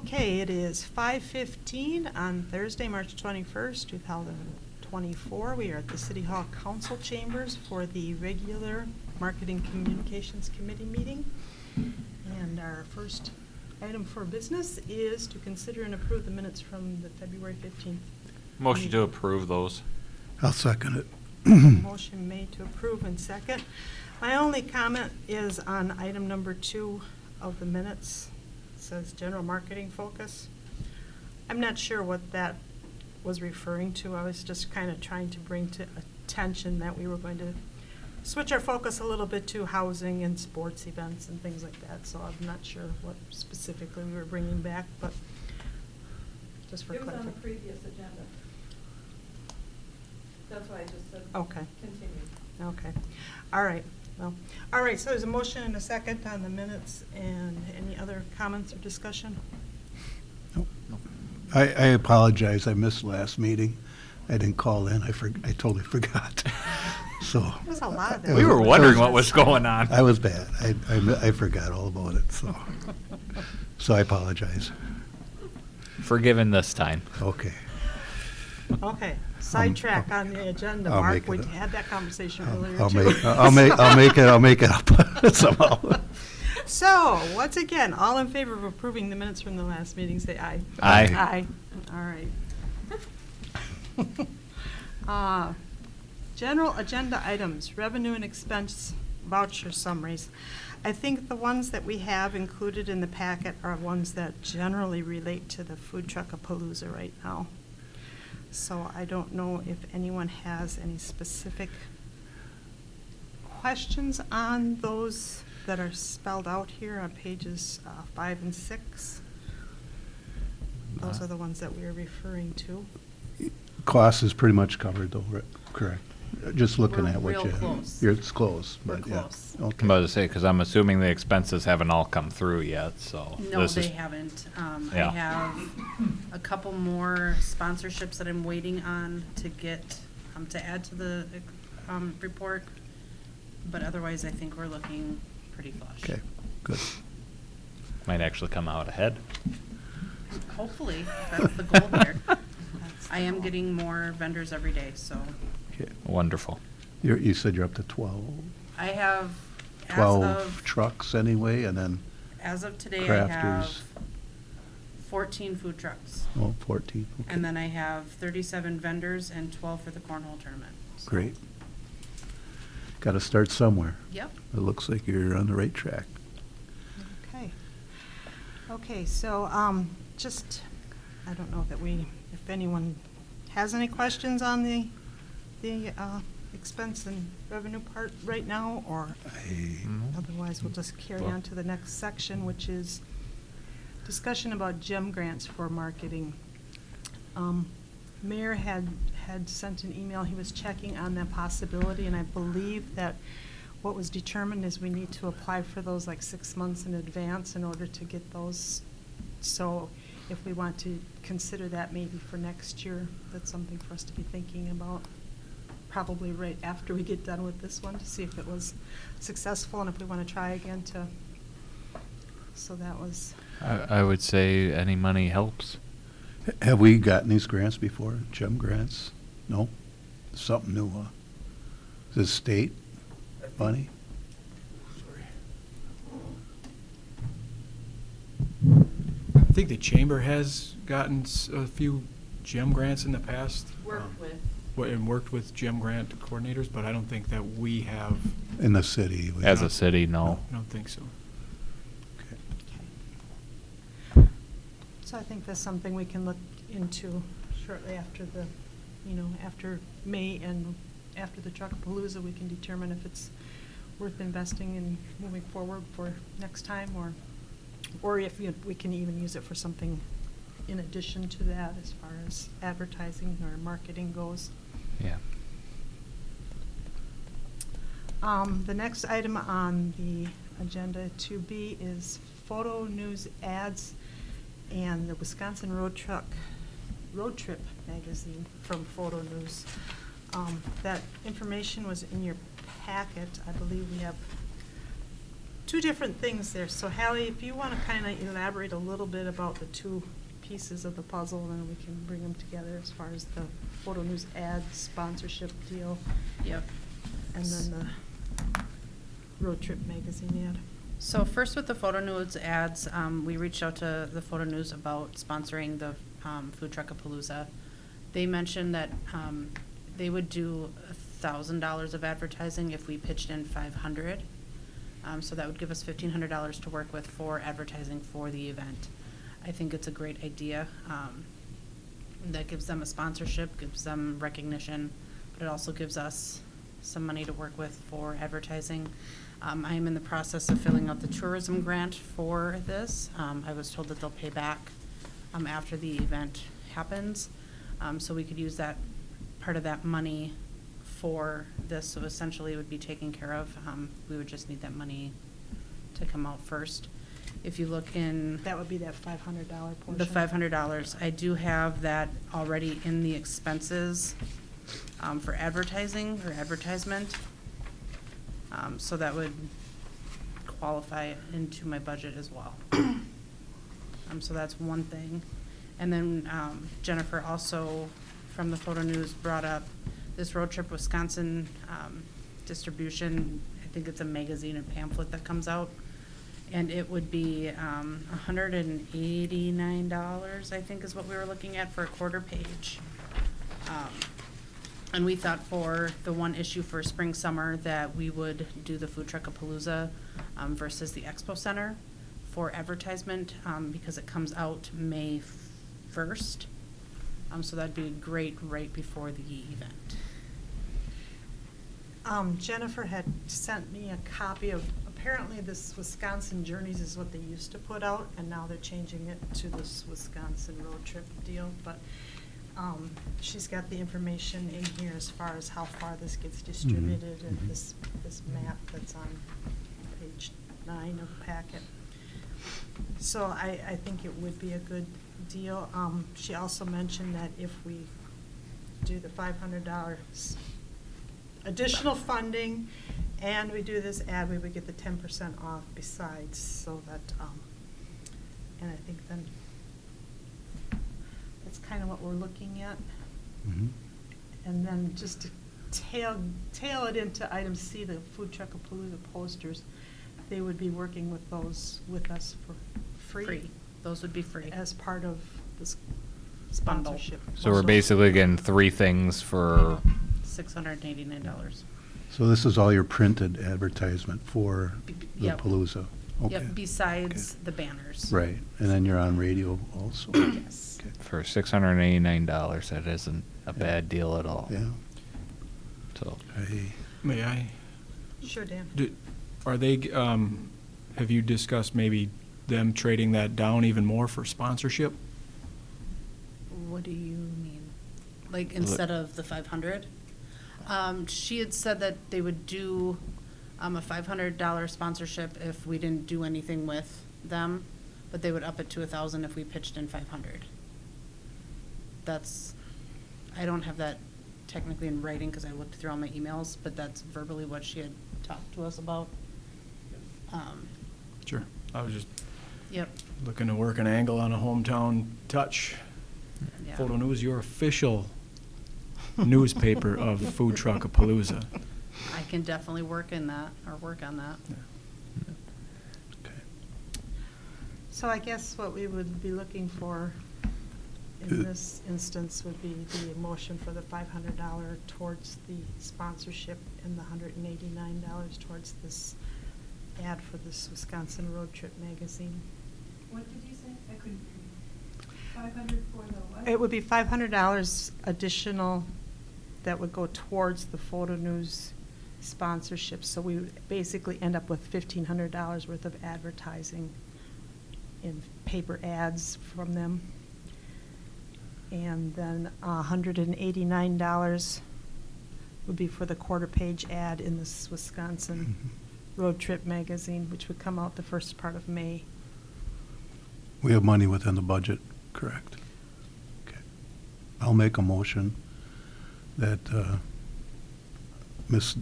Okay, it is 5:15 on Thursday, March 21st, 2024. We are at the City Hall Council Chambers for the regular Marketing Communications Committee meeting. And our first item for business is to consider and approve the minutes from the February 15th. Motion to approve those. I'll second it. Motion made to approve and second. My only comment is on item number 2 of the minutes. It says general marketing focus. I'm not sure what that was referring to. I was just kind of trying to bring to attention that we were going to switch our focus a little bit to housing and sports events and things like that. So I'm not sure what specifically we were bringing back, but just for It was on the clarification. previous agenda. That's why I just said. Okay. Continue. Okay. All right. Well, all right, so there's a motion and a second on the minutes, and any other comments or discussion? Nope. I apologize. I missed last meeting. I didn't call in. I totally forgot. So There was a lot of that. We were wondering what was going on. I was bad. I forgot all about it. So I apologize. Forgiven this time. Okay. Okay, sidetrack on the agenda, I'll Mark. make it We up. had that conversation earlier, I'll too. make it up somehow. So, once again, all in favor of approving the minutes from the last meeting, say aye. Aye. Aye. All right. General agenda items, revenue and expense voucher summaries. I think the ones that we have included in the packet are ones that generally relate to the Food Truckapalooza right now. So I don't know if anyone has any specific questions on those that are spelled out here on pages 5 and 6. Those are the ones that we are referring to. Cost is pretty much covered though, right? Correct. Just looking We're at what real you. close. It's close, We're but yeah. close. Okay. I'm about to say, because I'm assuming the expenses haven't all come through yet, so. No, this they is- haven't. Yeah. I have a couple more sponsorships that I'm waiting on to get, to add to the report. But otherwise, I think we're looking pretty flush. Okay, good. Might actually come out ahead. Hopefully, that's the goal there. I am getting more vendors every day, so Okay. Wonderful. You said you're up to 12, I have, 12 trucks anyway, and then, as of today, I have Crafters. 14 food trucks. 14. Okay. And then I have 37 vendors and 12 for the cornhole tournament. So- Great. Got to start somewhere. Yep. It looks like you're on the right track. Okay. Okay, so just, I don't know that if anyone has any questions on the expense and revenue part right now, or otherwise we'll just carry on to the next section, which is discussion about GEM grants for marketing. Mayor had sent an email. He was checking on that possibility, and I believe that what was determined is we need to apply for those like 6 months in advance in order to get those. So if we want to consider that maybe for next year, that's something for us to be thinking about. Probably right after we get done with this one, to see if it was successful and if we want to try again to, so that was, I would say any money helps. Have we gotten these grants before? GEM grants? No? Something new, huh? Is this state money? I think the chamber has gotten a few GEM grants in the past. Worked with. And worked with GEM grant coordinators, but I don't think that we have. In the city? we As don't- a city, no. I don't think so. Okay. okay. So I think that's something we can look into shortly after after May and after the Truckapalooza, we can determine if it's worth investing in moving forward for next time, or if we can even use it for something in addition to that as far as advertising or marketing goes. Yeah. The next item on the agenda 2B is photo news ads and the Wisconsin Road Trip magazine from Photo News. That information was in your packet. I believe we have two different things there. So Hallie, if you want to kind of elaborate a little bit about the two pieces of the puzzle, then we can bring them together as far as the Photo News ad sponsorship deal Yep. and then the Road Trip magazine ad. So first with the Photo News ads, we reached out to the Photo News about sponsoring the Food Truckapalooza. They mentioned that they would do $1,000 of advertising if we pitched in $500. So that would give us $1,500 to work with for advertising for the event. I think it's a great idea. That gives them a sponsorship, gives them recognition, but it also gives us some money to work with for advertising. I am in the process of filling out the tourism grant for this. I was told that they'll pay back after the event happens. So we could use that part of that money for this. So essentially it would be taken care of. We would just need that money to come out first. If you look in That would be that $500 portion. the $500, I do have that already in the expenses for advertising or advertisement. So that would qualify into my budget as well. So that's one thing. And then Jennifer also, from the Photo News, brought up this Road Trip Wisconsin distribution. I think it's a magazine and pamphlet that comes out. And it would be $189, I think is what we were looking at for a quarter page. And we thought for the one issue for spring, summer, that we would do the Food Truckapalooza versus the Expo Center for advertisement, because it comes out May 1st. So that'd be great right before the event. Jennifer had sent me a copy of, apparently this Wisconsin Journeys is what they used to put out, and now they're changing it to this Wisconsin Road Trip deal, but she's got the information in here as far as how far this gets distributed and this map that's on page 9 of the packet. So I think it would be a good deal. She also mentioned that if we do the $500 additional funding and we do this ad, we would get the 10% off besides, so that, and I think then that's kind of what we're looking at. Mhm. And then just to tail it into item C, the Food Truckapalooza posters, they would be working with those with us for free. Those would be free. As part of this Bundle. sponsorship. So we're basically getting three things for, $689. So this is all your printed advertisement for the Yep. Palooza? Okay. Yep, besides the banners. Right, and then you're on radio also? Yes. Okay. for $689. That isn't a bad deal at all. Yeah. So, May I? Sure, Dan. Are they, have you discussed maybe them trading that down even more for sponsorship? What do you mean? Like instead of the 500? She had said that they would do a $500 sponsorship if we didn't do anything with them, but they would up it to $1,000 if we pitched in 500. That's, I don't have that technically in writing because I looked through all my emails, but that's verbally what she had talked to us about. Sure. I was just Yep. looking to work an angle on a hometown touch. Yeah. Photo News, your official newspaper of Food Truckapalooza. I can definitely work in that or work on that. Okay. So I guess what we would be looking for in this instance would be the motion for the $500 towards the sponsorship and the $189 towards this ad for this Wisconsin Road Trip magazine. What did you say? I couldn't hear you. 500 for the what? It would be $500 additional that would go towards the Photo News sponsorship. So we would basically end up with $1,500 worth of advertising in paper ads from them. And then $189 would be for the quarter page ad in this Wisconsin Road Trip magazine, which would come out the first part of May. We have money within the budget, correct? Okay. I'll make a motion that Ms.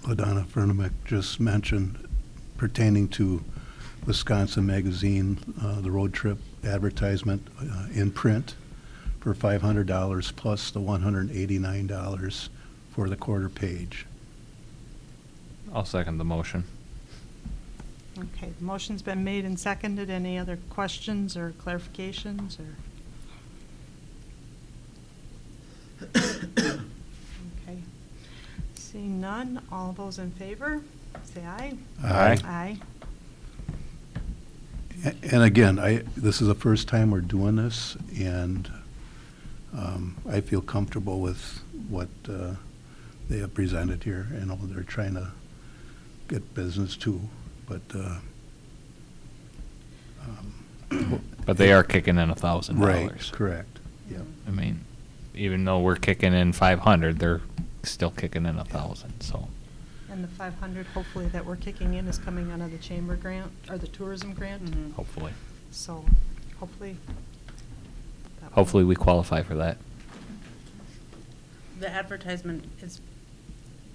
LaDonna Furnimek just mentioned, pertaining to Wisconsin Magazine, the road trip advertisement in print for $500 plus the $189 for the quarter page. I'll second the motion. Okay, the motion's been made and seconded. Any other questions or clarifications or? Okay. Seeing none, all those in favor, say aye. Aye. Aye. And again, this is the first time we're doing this, and I feel comfortable with what they have presented here. I know they're trying to get business too, but But they are kicking in $1,000. right, correct. Yep. I mean, even though we're kicking in 500, they're still kicking in 1,000, so. And the 500, hopefully, that we're kicking in is coming out of the chamber grant, or the tourism grant. Mhm. Hopefully. So, hopefully. that will- Hopefully we qualify for that. The advertisement is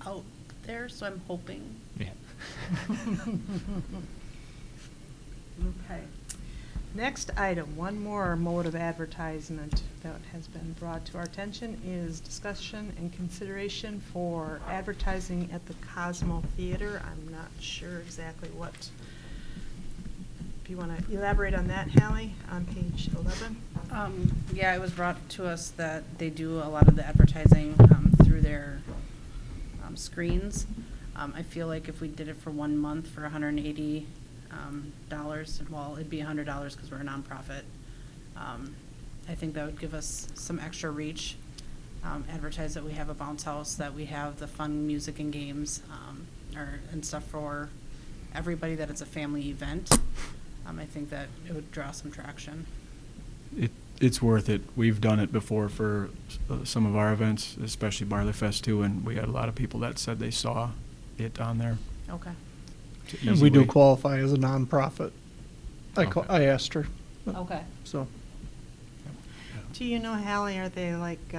out there, so I'm hoping. Yeah. Okay. Next item, one more mode of advertisement that has been brought to our attention is discussion and consideration for advertising at the Cosmo Theater. I'm not sure exactly what, if you want to elaborate on that, Hallie, on page 11? Yeah, it was brought to us that they do a lot of the advertising through their screens. I feel like if we did it for 1 month for $180, well, it'd be $100 because we're a nonprofit. I think that would give us some extra reach. Advertise that we have a bounce house, that we have the fun music and games, and stuff for everybody, that it's a family event. I think that it would draw some traction. It's worth it. We've done it before for some of our events, especially Barley Fest too, and we had a lot of people that said they saw it on there. Okay. It's an And easy we do way. qualify as a nonprofit. Okay. I asked her, Okay. so. Do you know, Hallie, are they like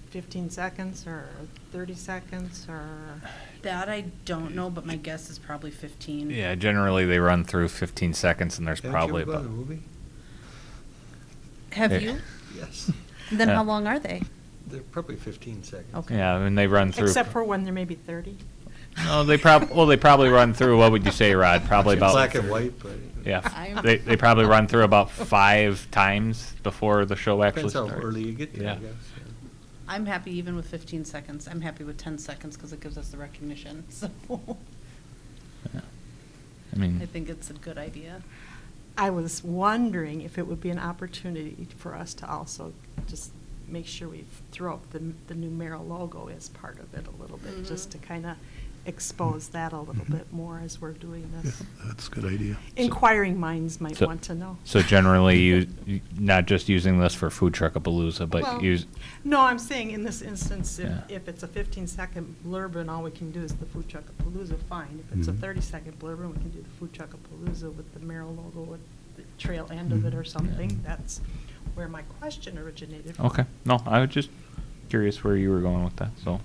15 seconds or 30 seconds or? That I don't know, but my guess is probably 15. Yeah, generally they run through 15 seconds and there's Haven't probably you ever gone about. to a movie? Have Yeah. you? Yes. Then Yeah. how long are they? They're probably 15 seconds. Okay. Yeah, and they run through. Except for when there may be 30? No, they probably run through, what would you say, Rod? Probably about. Black and white, but. Yeah, I'm- they probably run through about 5 times before the show actually Depends starts. how early you get there, I Yeah. guess. I'm happy even with 15 seconds. I'm happy with 10 seconds because it gives us the recognition. So Yeah. I mean. I think it's a good idea. I was wondering if it would be an opportunity for us to also just make sure we throw up the new Merrill logo as part of it a little bit, just to kind of expose that a little bit more as we're doing Yeah, this. that's a good idea. Inquiring minds might So- want to know. So generally, not just using this for Food Truckapalooza, but Well, use. No, I'm saying in this instance, Yeah. if it's a 15-second blurb and all we can do is the Food Truckapalooza, fine. If it's a Mhm. 30-second blurb and we can do the Food Truckapalooza with the Merrill logo at the trail end of it or Mhm. something, that's where my question originated from. Okay, no, I was just curious where you were going with that, so.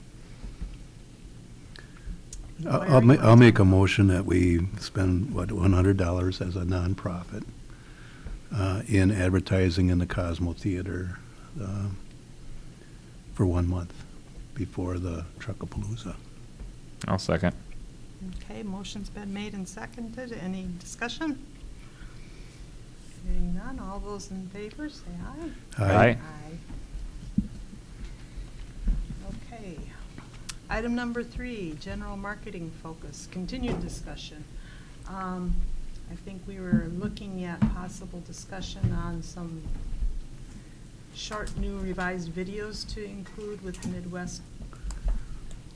I'll make a motion that we spend, $100 as a nonprofit in advertising in the Cosmo Theater for 1 month before the Truckapalooza. I'll second. Okay, motion's been made and seconded. Any discussion? Hearing none, all those in favor, say aye. Aye. Aye. Okay. Item number 3, general marketing focus, continued discussion. I think we were looking at possible discussion on some short, new revised videos to include with Midwest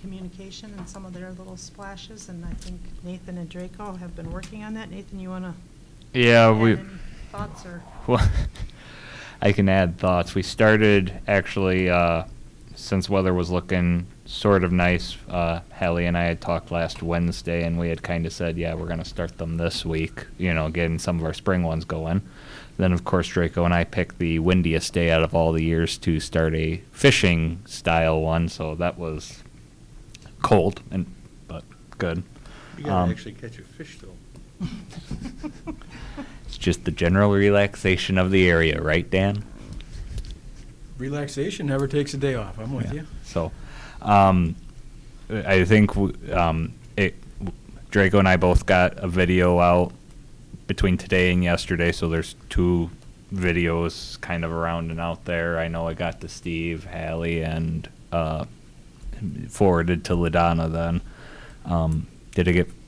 Communication and some of their little splashes, and I think Nathan and Draco have been working on that. Nathan, you want to Yeah, add we. any thoughts or? Well, I can add thoughts. We started actually, since weather was looking sort of nice. Hallie and I had talked last Wednesday, and we had kind of said, yeah, we're going to start them this week, getting some of our spring ones going. Then, of course, Draco and I picked the windiest day out of all the years to start a fishing style one, so that was cold, but good. You gotta Um, actually catch a fish, though. It's just the general relaxation of the area, right, Dan? Relaxation never takes a day off. I'm with Yeah. you. So, I think Draco and I both got a video out between today and yesterday, so there's 2 videos kind of around and out there. I know I got to Steve, Hallie, and forwarded to LaDonna then.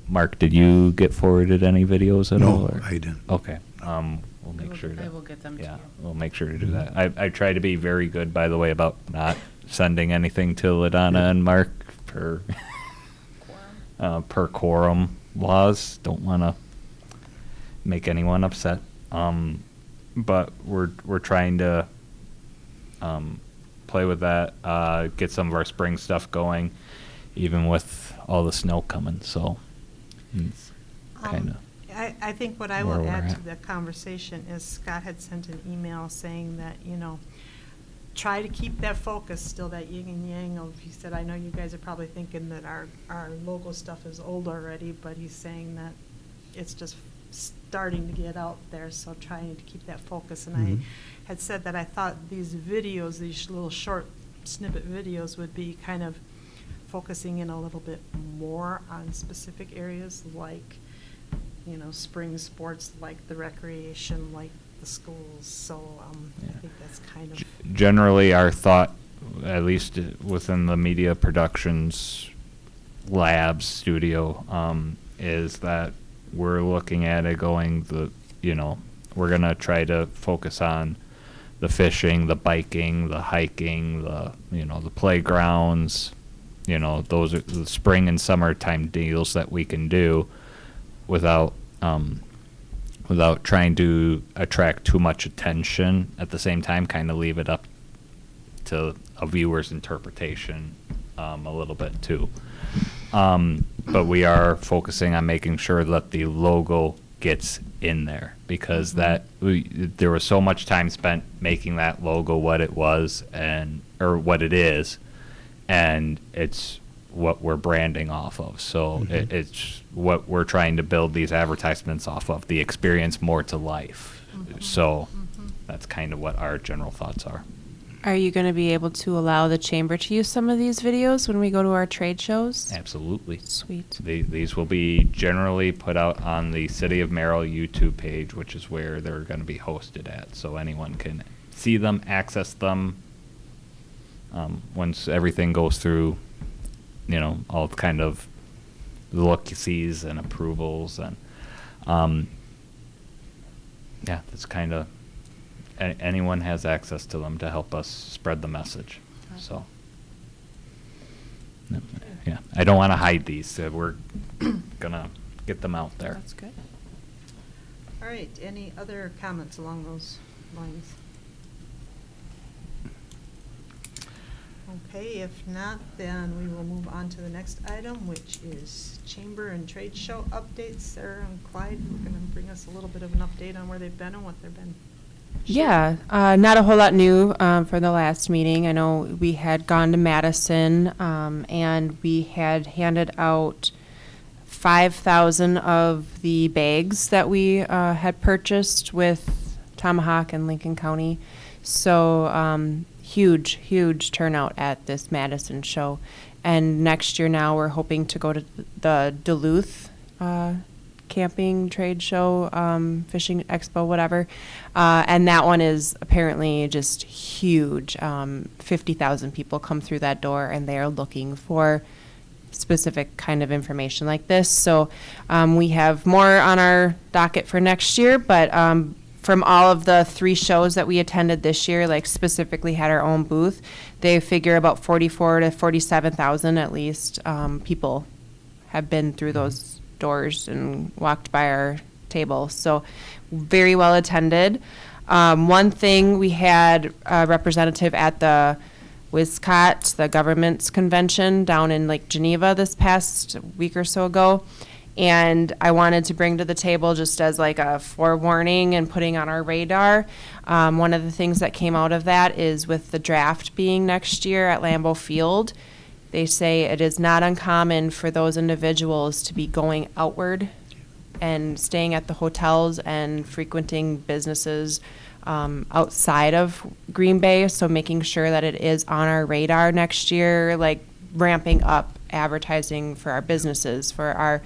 Mark, did you get forwarded any videos at all? No, or- I didn't. Okay, we'll make sure to. I will get them to Yeah, you. we'll make sure to do that. I try to be very good, by the way, about not sending anything to LaDonna and Mark per quorum laws. Don't want to make anyone upset. But we're trying to play with that, get some of our spring stuff going, even with all the snow coming. So it's kind of. I think what I where will we're add to at. the conversation is Scott had sent an email saying that, try to keep that focus, still that yin and yang of, he said, I know you guys are probably thinking that our logo stuff is old already, but he's saying that it's just starting to get out there, so trying to keep that focus. And Mhm. I had said that I thought these videos, these little short snippet videos would be kind of focusing in a little bit more on specific areas like, spring sports, like the recreation, like the schools. So Yeah. I think that's kind of. Generally, our thought, at least within the media productions labs studio, is that we're looking at it going we're going to try to focus on the fishing, the biking, the hiking, the playgrounds, those are the spring and summertime deals that we can do without trying to attract too much attention. At the same time, kind of leave it up to a viewer's interpretation a little bit too. But we are focusing on making sure that the logo gets in there, because there was so much time spent making that logo what it was or what it is, and it's what we're branding off of. So it's what we're trying to build these advertisements off of, the experience more to life. So that's kind of what our general thoughts are. Are you going to be able to allow the chamber to use some of these videos when we go to our trade shows? Absolutely. Sweet. These will be generally put out on the City of Merrill YouTube page, which is where they're going to be hosted at. So anyone can see them, access them, once everything goes through, all kind of look-sees and approvals. And, that's kind of, anyone has access to them to help us spread the message. So, yeah, I don't want to hide these. We're gonna get them out there. That's good. All right, any other comments along those lines? Okay, if not, then we will move on to the next item, which is Chamber and Trade Show updates. Sarah and Clyde are going to bring us a little bit of an update on where they've been and what they've been. Yeah, not a whole lot new for the last meeting. I know we had gone to Madison and we had handed out 5,000 of the bags that we had purchased with Tomahawk and Lincoln County. So huge turnout at this Madison show. And next year now we're hoping to go to the Duluth camping trade show, fishing expo, whatever. And that one is apparently just huge. 50,000 people come through that door and they are looking for specific kind of information like this. So we have more on our docket for next year, but from all of the 3 shows that we attended this year, like specifically had our own booth, they figure about 44 to 47,000 at least people have been through those doors and walked by our table. So very well attended. One thing, we had a representative at the WSCOT, the government's convention down in Lake Geneva this past week or so ago. And I wanted to bring to the table, just as like a forewarning and putting on our radar, one of the things that came out of that is with the draft being next year at Lambeau Field, they say it is not uncommon for those individuals to be going outward and staying at the hotels and frequenting businesses outside of Green Bay. So making sure that it is on our radar next year, like ramping up advertising for our businesses, for our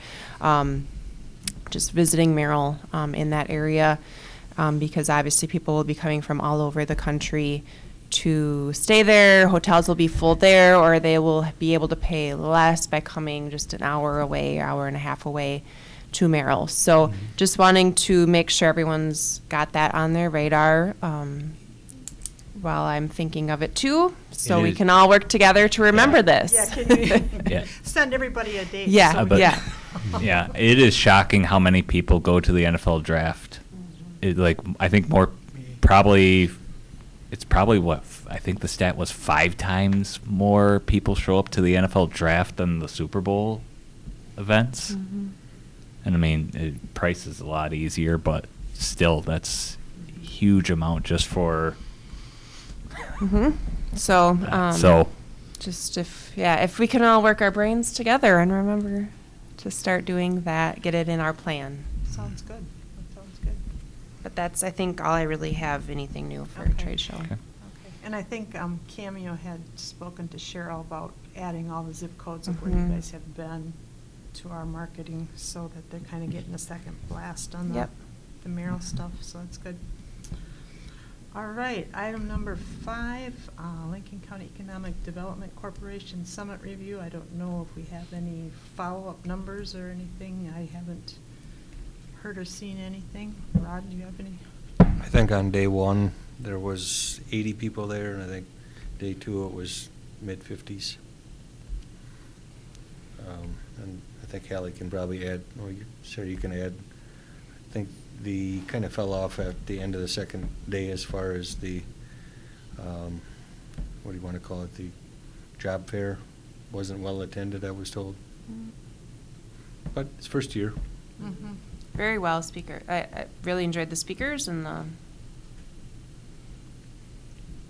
just visiting Merrill in that area, because obviously people will be coming from all over the country to stay there. Hotels will be full there, or they will be able to pay less by coming just an hour away, hour and a half away to Merrill. So just wanting to make sure everyone's got that on their radar while I'm thinking of it too, so It we is- can all work together to remember Yeah. this. Yeah, can you Yeah. send everybody a date? Yeah, so we but- yeah. Yeah, it is shocking how many people go to the NFL draft. It, like, I think it's probably what, I think the stat was 5 times more people show up to the NFL draft than the Super Bowl events. And I mean, price is a lot easier, but still, that's a huge amount just for. So, So, just if we can all work our brains together and remember to start doing that, get it in our plan. Sounds good. That sounds good. But that's, I think, all I really have anything new for Okay. a trade show. Okay. Okay. And I think Cameo had spoken to Cheryl about adding all the zip codes of where you Mhm. guys have been to our marketing, so that they're kind of getting a second blast on Yep. the Merrill stuff, so that's good. All right, item number 5, Lincoln County Economic Development Corporation Summit Review. I don't know if we have any follow-up numbers or anything. I haven't heard or seen anything. Rod, do you have any? I think on day 1, there was 80 people there, and I think day 2, it was mid-50s. And I think Hallie can probably add, or Sarah, you can add. I think the kind of fell off at the end of the second day as far as the, what do you want to call it, the job fair wasn't well attended, I was told. But it's first year. Mm-hmm. Very well, speaker. I really enjoyed the speakers and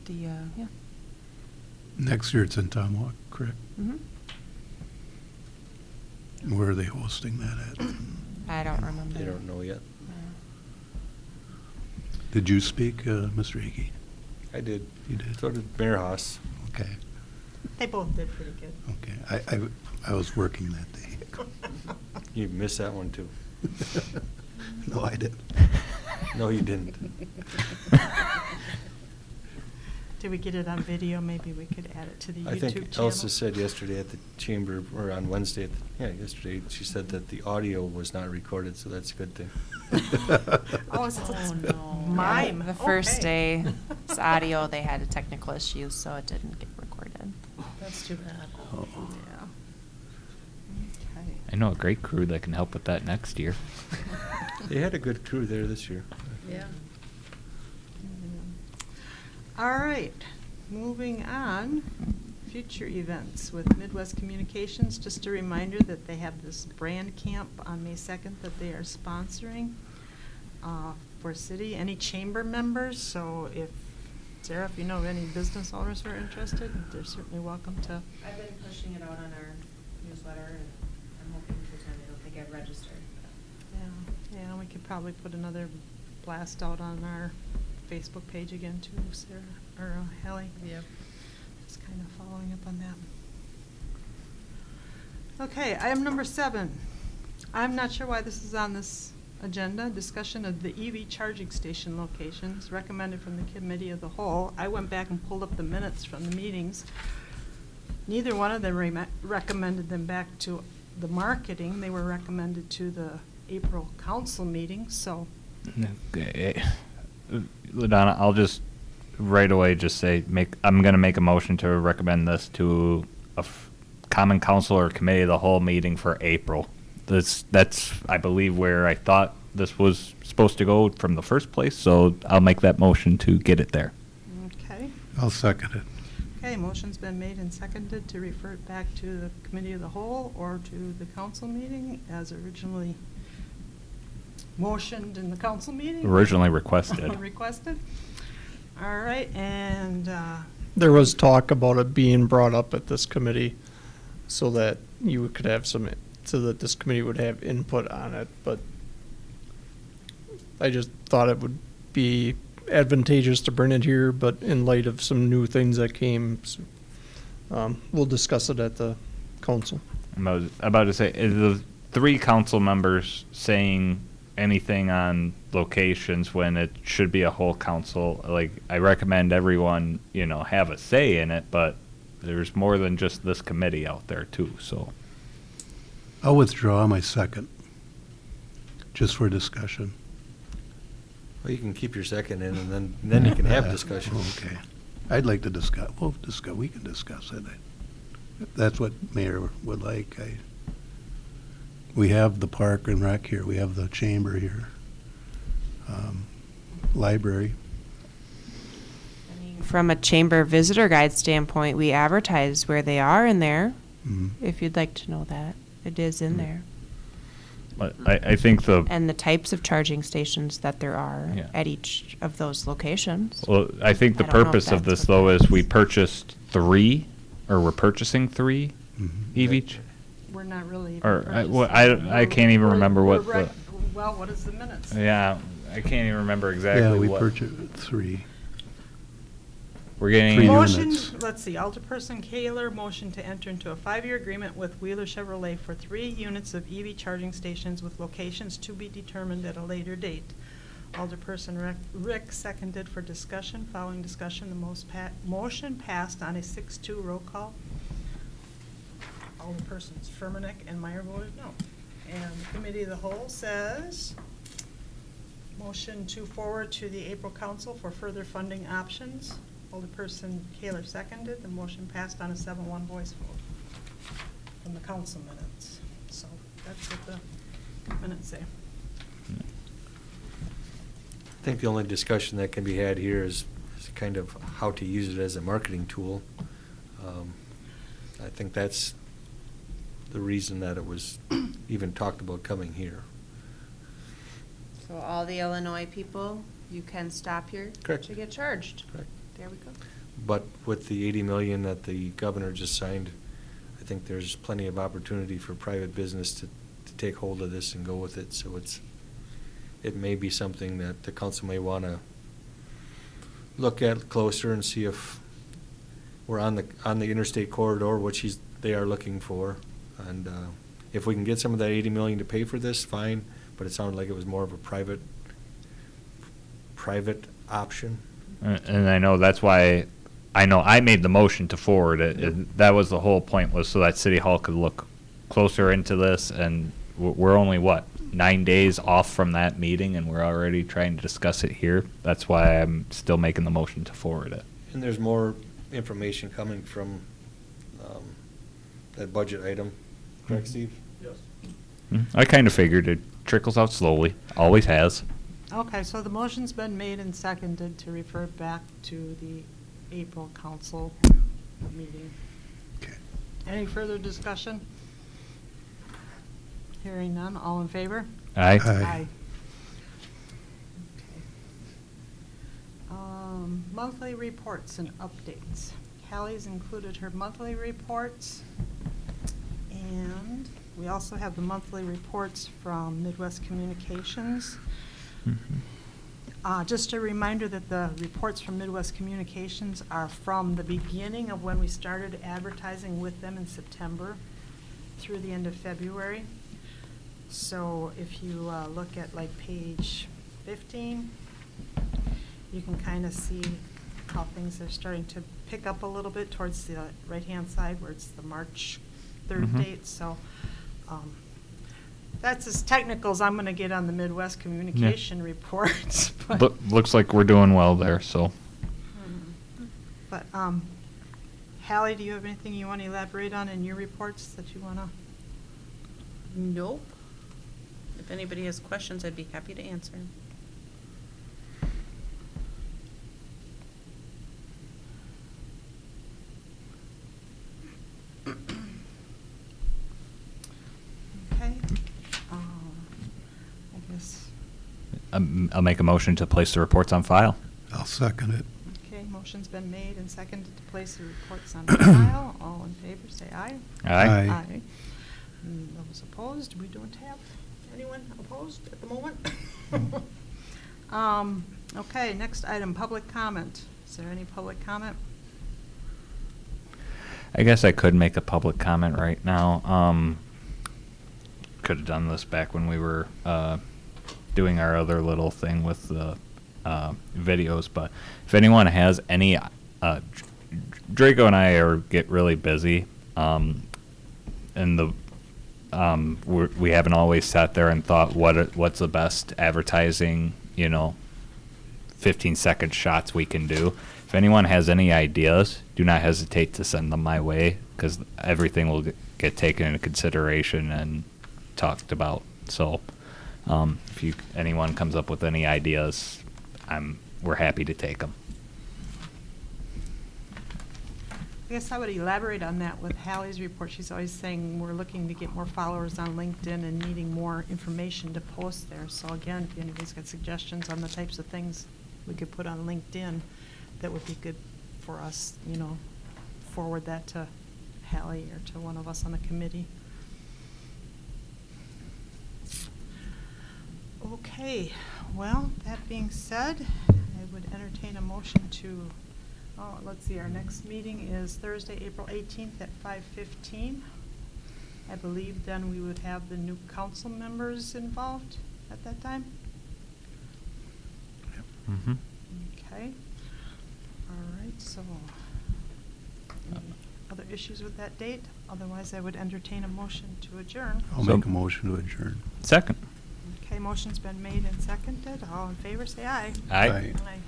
yeah. Next year it's in Tomahawk, correct? Mhm. Where are they hosting that at? I don't remember. They don't know yet. Did you speak, Mr. Hickey? I did. You did? So did Mayor Haas. Okay, They both did pretty good. okay. I was working that day. You missed that one, too. No, I didn't. No, you didn't. Did we get it on video? Maybe we could add it to the I YouTube think channel. Elsa said yesterday at the chamber, or on Wednesday, yesterday, she said that the audio was not recorded, so that's a good thing. Oh, it's Oh, no. mime. The first Okay. day, it's audio, they had a technical issue, so it didn't get recorded. That's too bad. Oh. Yeah. Okay. I know a great crew that can help with that next year. They had a good crew there this year. Yeah. All right, moving on, future events with Midwest Communications. Just a reminder that they have this brand camp on May 2nd that they are sponsoring for city, any chamber members. So if, Sarah, if you know of any business owners who are interested, they're certainly welcome to. I've been pushing it out on our newsletter, and I'm hoping to attend. I don't think I've registered. Yeah, we could probably put another blast out on our Facebook page again too, Sarah, or Hallie. Yep. Just kind of following up on that. Okay, item number 7. I'm not sure why this is on this agenda. Discussion of the EV charging station locations recommended from the committee of the whole. I went back and pulled up the minutes from the meetings. Neither one of them recommended them back to the marketing. They were recommended to the April council meeting, so. Okay. LaDonna, I'll just right away just say I'm going to make a motion to recommend this to a common council or committee of the whole meeting for April. That's I believe where I thought this was supposed to go from the first place, so I'll make that motion to get it there. Okay. I'll second it. Okay, motion's been made and seconded to refer it back to the committee of the whole or to the council meeting as originally motioned in the council meeting. Originally requested. Requested. All right, and, There was talk about it being brought up at this committee so that you could have some, so that this committee would have input on it, but I just thought it would be advantageous to bring it here, but in light of some new things that came, we'll discuss it at the council. I'm about to say, is the 3 council members saying anything on locations when it should be a whole council? Like, I recommend everyone, have a say in it, but there's more than just this committee out there too, so. I'll withdraw my second, just for discussion. Well, you can keep your second in, and then you can have discussion. Okay. I'd like to discuss, we can discuss it. If that's what Mayor would like. We have the park and rec here, we have the chamber here, library. From a chamber visitor guide standpoint, we advertise where they are in there, Mhm. if you'd like to know that. It is in there. But I think And the types of charging stations that there are Yeah. at each of those locations. well, I think the I don't know if purpose of that's this what though that is we is. purchased 3, or we're purchasing 3 Mhm. each. We're not really. even Or, purchasing. I can't even We're- remember we're what the, rec- Well, what is the minutes? yeah, I can't even remember exactly Yeah, we what. purchased 3. We're getting. 3 Motion, units. let's see, Alderperson Kaler, motion to enter into a 5-year agreement with Wheeler Chevrolet for 3 units of EV charging stations with locations to be determined at a later date. Alderperson Rick seconded for discussion. Following discussion, the motion passed on a 6-2 roll call. Alderpersons Furmanek and Meyer voted no. And the committee of the whole says, motion to forward to the April council for further funding options. Alderperson Kaler seconded. The motion passed on a 7-1 voice vote from the council minutes. So that's what the minutes say. I think the only discussion that can be had here is kind of how to use it as a marketing tool. I think that's the reason that it was even talked about coming here. So all the Illinois people, you can stop here Correct. to get charged. Correct. There we go. But with the 80 million that the governor just signed, I think there's plenty of opportunity for private business to take hold of this and go with it. So it may be something that the council may want to look at closer and see if we're on the interstate corridor, which they are looking for. And if we can get some of that 80 million to pay for this, fine. But it sounded like it was more of a private option. And I know that's why, I made the motion to forward it. And that was the whole point, was so that City Hall could look closer into this. And we're only, 9 days off from that meeting, and we're already trying to discuss it here. That's why I'm still making the motion to forward it. And there's more information coming from that budget item. Correct, Steve? Yes. I kind of figured it trickles out slowly, always has. Okay, so the motion's been made and seconded to refer back to the April council meeting. Okay. Any further discussion? Hearing none, all in favor? Aye. Aye. Okay. Monthly reports and updates. Hallie's included her monthly reports, and we also have the monthly reports from Midwest Communications. Just a reminder that the reports from Midwest Communications are from the beginning of when we started advertising with them in September through the end of February. So if you look at like page 15, you can kind of see how things are starting to pick up a little bit towards the right-hand side where it's the March 3rd Mhm. date. So that's as technical as I'm going to get on the Midwest Communication reports. But, Looks like we're doing well there, so. but Hallie, do you have anything you want to elaborate on in your reports that you want to? Nope. If anybody has questions, I'd be happy to answer. Okay. I guess, I'll make a motion to place the reports on file. I'll second it. okay, motion's been made and seconded to place the reports on file. All in favor, say aye. Aye. Aye. Those opposed, we don't have anyone opposed at the moment. Okay, next item, public comment. Is there any public comment? I guess I could make a public comment right now. Could have done this back when we were doing our other little thing with the videos, but if anyone has any, Draco and I get really busy, and we haven't always sat there and thought what's the best advertising, 15-second shots we can do. If anyone has any ideas, do not hesitate to send them my way, because everything will get taken into consideration and talked about. So if anyone comes up with any ideas, we're happy to take them. I guess I would elaborate on that with Hallie's report. She's always saying we're looking to get more followers on LinkedIn and needing more information to post there. So again, if anybody's got suggestions on the types of things we could put on LinkedIn, that would be good for us, forward that to Hallie or to one of us on the committee. Okay, well, that being said, I would entertain a motion to, let's see, our next meeting is Thursday, April 18th at 5:15. I believe then we would have the new council members involved at that time. Mm-hmm. Okay. All right, so any other issues with that date? Otherwise, I would entertain a motion to adjourn. I'll make a motion to adjourn. Second. Okay, motion's been made and seconded. All in favor, say aye. Aye. Aye. Aye.